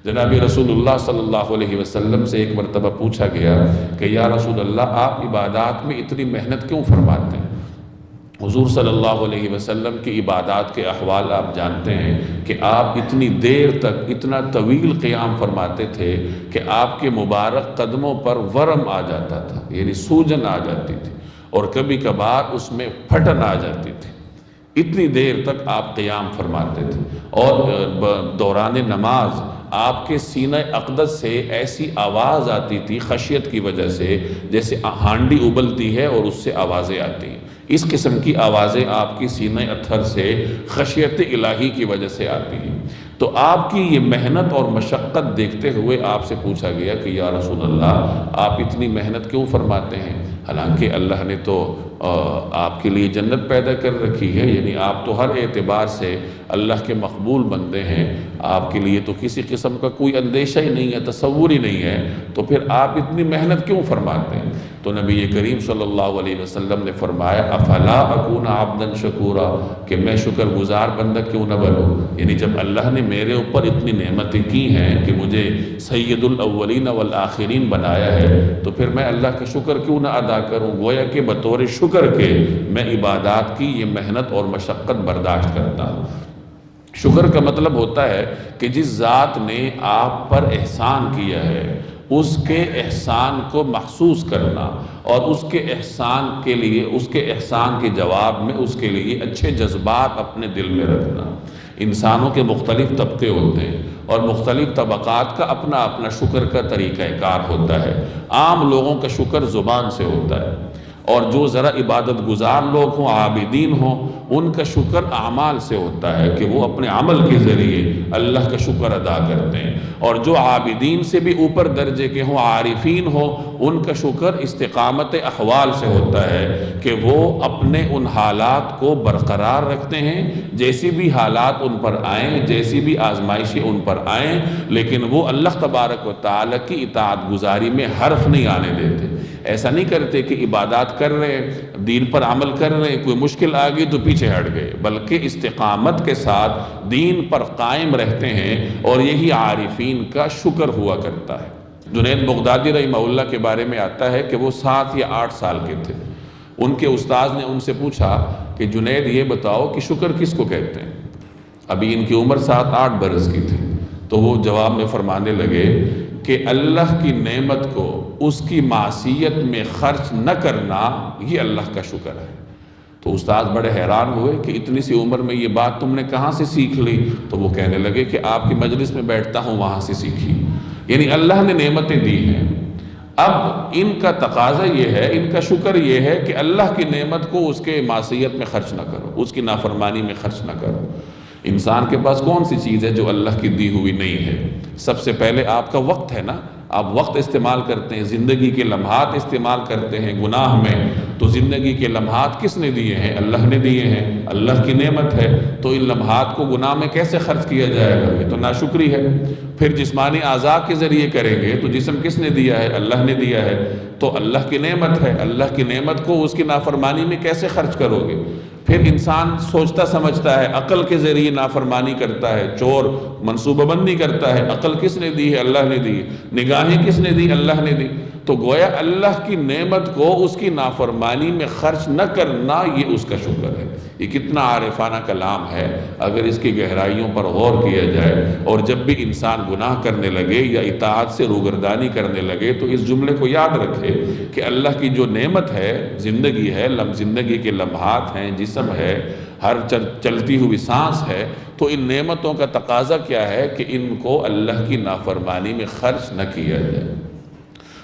جناب رسول اللہ صلی اللہ علیہ وسلم سے ایک مرتبہ پوچھا گیا کہ یا رسول اللہ آپ عبادات میں اتنی محنت کیوں فرماتے ہیں؟ حضور صلی اللہ علیہ وسلم کی عبادات کے احوال آپ جانتے ہیں کہ آپ اتنی دیر تک اتنا طویل قیام فرماتے تھے کہ آپ کے مبارک قدموں پر ورم آ جاتا تھا، یعنی سوجن آ جاتی تھی، اور کبھی کبھار اس میں پھٹن آ جاتی تھی۔ اتنی دیر تک آپ قیام فرماتے تھے، اور دوران نماز آپ کے سینہ اقدس سے ایسی آواز آتی تھی خشیت کی وجہ سے، جیسے ہانڈی ابلتی ہے اور اس سے آوازیں آتی ہیں۔ اس قسم کی آوازیں آپ کی سینہ اطہر سے خشیت الہی کی وجہ سے آتی ہیں۔ تو آپ کی یہ محنت اور مشقت دیکھتے ہوئے آپ سے پوچھا گیا کہ یا رسول اللہ آپ اتنی محنت کیوں فرماتے ہیں؟ حالانکہ اللہ نے تو آپ کے لیے جنت پیدا کر رکھی ہے، یعنی آپ تو ہر اعتبار سے اللہ کے مقبول بندے ہیں، آپ کے لیے تو کسی قسم کا کوئی اندیشہ ہی نہیں ہے، تصور ہی نہیں ہے، تو پھر آپ اتنی محنت کیوں فرماتے ہیں؟ تو نبی کریم صلی اللہ علیہ وسلم نے فرمایا افلا اکون عبدا شکورا، کہ میں شکر گزار بندہ کیوں نہ بنوں؟ یعنی جب اللہ نے میرے اوپر اتنی نعمتیں کی ہیں کہ مجھے سید الاولین والآخرین بنایا ہے، تو پھر میں اللہ کا شکر کیوں نہ ادا کروں؟ گویا کہ بطور شکر کے میں عبادات کی یہ محنت اور مشقت برداشت کرتا ہوں۔ شکر کا مطلب ہوتا ہے کہ جس ذات نے آپ پر احسان کیا ہے اس کے احسان کو محسوس کرنا، اور اس کے احسان کے لیے، اس کے احسان کے جواب میں اس کے لیے اچھے جذبات اپنے دل میں رکھنا۔ انسانوں کے مختلف طبقے ہوتے ہیں، اور مختلف طبقات کا اپنا اپنا شکر کا طریقہ کار ہوتا ہے۔ عام لوگوں کا شکر زبان سے ہوتا ہے، اور جو ذرا عبادت گزار لوگ ہوں، عابدین ہوں، ان کا شکر اعمال سے ہوتا ہے کہ وہ اپنے عمل کے ذریعے اللہ کا شکر ادا کرتے ہیں۔ اور جو عابدین سے بھی اوپر درجے کے ہوں، عارفین ہوں، ان کا شکر استقامت احوال سے ہوتا ہے کہ وہ اپنے ان حالات کو برقرار رکھتے ہیں، جیسی بھی حالات ان پر آئیں، جیسی بھی آزمائشیں ان پر آئیں، لیکن وہ اللہ تبارک و تعالیٰ کی اطاعت گزاری میں حرف نہیں آنے دیتے۔ ایسا نہیں کرتے کہ عبادات کر رہے ہیں، دین پر عمل کر رہے ہیں، کوئی مشکل آ گئی تو پیچھے ہٹ گئے، بلکہ استقامت کے ساتھ دین پر قائم رہتے ہیں، اور یہی عارفین کا شکر ہوا کرتا ہے۔ جنید بغدادی رحمہ اللہ کے بارے میں آتا ہے کہ وہ 7 یا 8 سال کے تھے۔ ان کے استاذ نے ان سے پوچھا کہ جنید یہ بتاؤ کہ شکر کس کو کہتے ہیں؟ ابھی ان کی عمر 7-8 برس کی تھی۔ تو وہ جواب میں فرمانے لگے کہ اللہ کی نعمت کو اس کی معصیت میں خرچ نہ کرنا، یہ اللہ کا شکر ہے۔ تو استاد بڑے حیران ہوئے کہ اتنی سی عمر میں یہ بات تم نے کہاں سے سیکھ لی؟ تو وہ کہنے لگے کہ آپ کی مجلس میں بیٹھتا ہوں وہاں سے سیکھی۔ یعنی اللہ نے نعمتیں دی ہیں، اب ان کا تقاضا یہ ہے، ان کا شکر یہ ہے کہ اللہ کی نعمت کو اس کے معصیت میں خرچ نہ کرو، اس کی نافرمانی میں خرچ نہ کرو۔ انسان کے پاس کون سی چیز ہے جو اللہ کی دی ہوئی نہیں ہے؟ سب سے پہلے آپ کا وقت ہے نا، آپ وقت استعمال کرتے ہیں، زندگی کے لمحات استعمال کرتے ہیں گناہ میں، تو زندگی کے لمحات کس نے دیے ہیں؟ اللہ نے دیے ہیں، اللہ کی نعمت ہے، تو ان لمحات کو گناہ میں کیسے خرچ کیا جائے گا؟ یہ تو ناشکری ہے۔ پھر جسمانی اعضاء کے ذریعے کریں گے تو جسم کس نے دیا ہے؟ اللہ نے دیا ہے، تو اللہ کی نعمت ہے، اللہ کی نعمت کو اس کی نافرمانی میں کیسے خرچ کرو گے؟ پھر انسان سوچتا سمجھتا ہے، عقل کے ذریعے نافرمانی کرتا ہے، چور منصوبہ بندی کرتا ہے، عقل کس نے دی ہے؟ اللہ نے دی۔ نگاہیں کس نے دی؟ اللہ نے دی۔ تو گویا اللہ کی نعمت کو اس کی نافرمانی میں خرچ نہ کرنا، یہ اس کا شکر ہے۔ یہ کتنا عارفانہ کلام ہے اگر اس کی گہرائیوں پر غور کیا جائے، اور جب بھی انسان گناہ کرنے لگے یا اطاعت سے روگردانی کرنے لگے تو اس جملے کو یاد رکھے کہ اللہ کی جو نعمت ہے، زندگی ہے، زندگی کے لمحات ہیں، جسم ہے، ہر چلتی ہوئی سانس ہے، تو ان نعمتوں کا تقاضا کیا ہے کہ ان کو اللہ کی نافرمانی میں خرچ نہ کیا جائے۔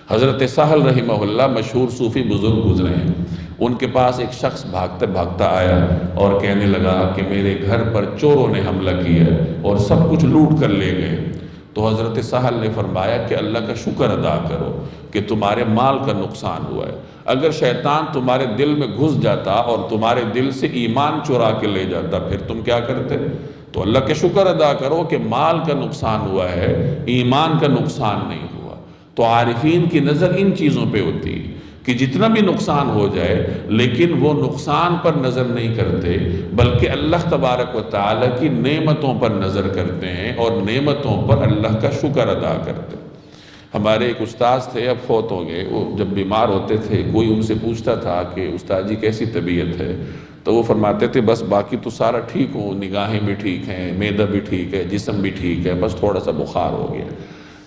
حضرت سہل رحمہ اللہ مشہور صوفی بزرگ گزرے ہیں، ان کے پاس ایک شخص بھاگتا بھاگتا آیا اور کہنے لگا کہ میرے گھر پر چوروں نے حملہ کیا اور سب کچھ لوٹ کر لے گئے۔ تو حضرت سہل نے فرمایا کہ اللہ کا شکر ادا کرو کہ تمہارے مال کا نقصان ہوا ہے۔ اگر شیطان تمہارے دل میں گھس جاتا اور تمہارے دل سے ایمان چرا کے لے جاتا، پھر تم کیا کرتے؟ تو اللہ کا شکر ادا کرو کہ مال کا نقصان ہوا ہے، ایمان کا نقصان نہیں ہوا۔ تو عارفین کی نظر ان چیزوں پہ ہوتی ہے کہ جتنا بھی نقصان ہو جائے لیکن وہ نقصان پر نظر نہیں کرتے، بلکہ اللہ تبارک و تعالیٰ کی نعمتوں پر نظر کرتے ہیں اور نعمتوں پر اللہ کا شکر ادا کرتے ہیں۔ ہمارے ایک استاذ تھے، اب فوت ہو گئے، وہ جب بیمار ہوتے تھے کوئی ان سے پوچھتا تھا کہ استاد جی کیسی طبیعت ہے، تو وہ فرماتے تھے بس باقی تو سارا ٹھیک ہوں، نگاہیں بھی ٹھیک ہیں، معدہ بھی ٹھیک ہے، جسم بھی ٹھیک ہے، بس تھوڑا سا بخار ہو گیا۔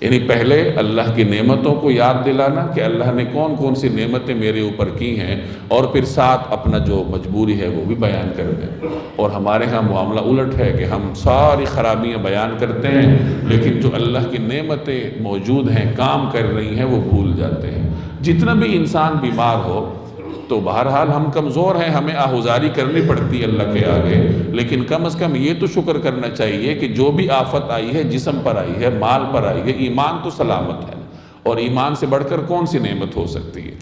یعنی پہلے اللہ کی نعمتوں کو یاد دلانا کہ اللہ نے کون کون سی نعمتیں میرے اوپر کی ہیں، اور پھر ساتھ اپنا جو مجبوری ہے وہ بھی بیان کر دیں۔ اور ہمارے ہاں معاملہ الٹ ہے کہ ہم ساری خرابیاں بیان کرتے ہیں لیکن جو اللہ کی نعمتیں موجود ہیں کام کر رہی ہیں وہ بھول جاتے ہیں۔ جتنا بھی انسان بیمار ہو تو بہرحال ہم کمزور ہیں، ہمیں آہوزاری کرنی پڑتی ہے اللہ کے آگے، لیکن کم از کم یہ تو شکر کرنا چاہیے کہ جو بھی آفت آئی ہے جسم پر آئی ہے، مال پر آئی ہے، ایمان تو سلامت ہے، اور ایمان سے بڑھ کر کون سی نعمت ہو سکتی ہے۔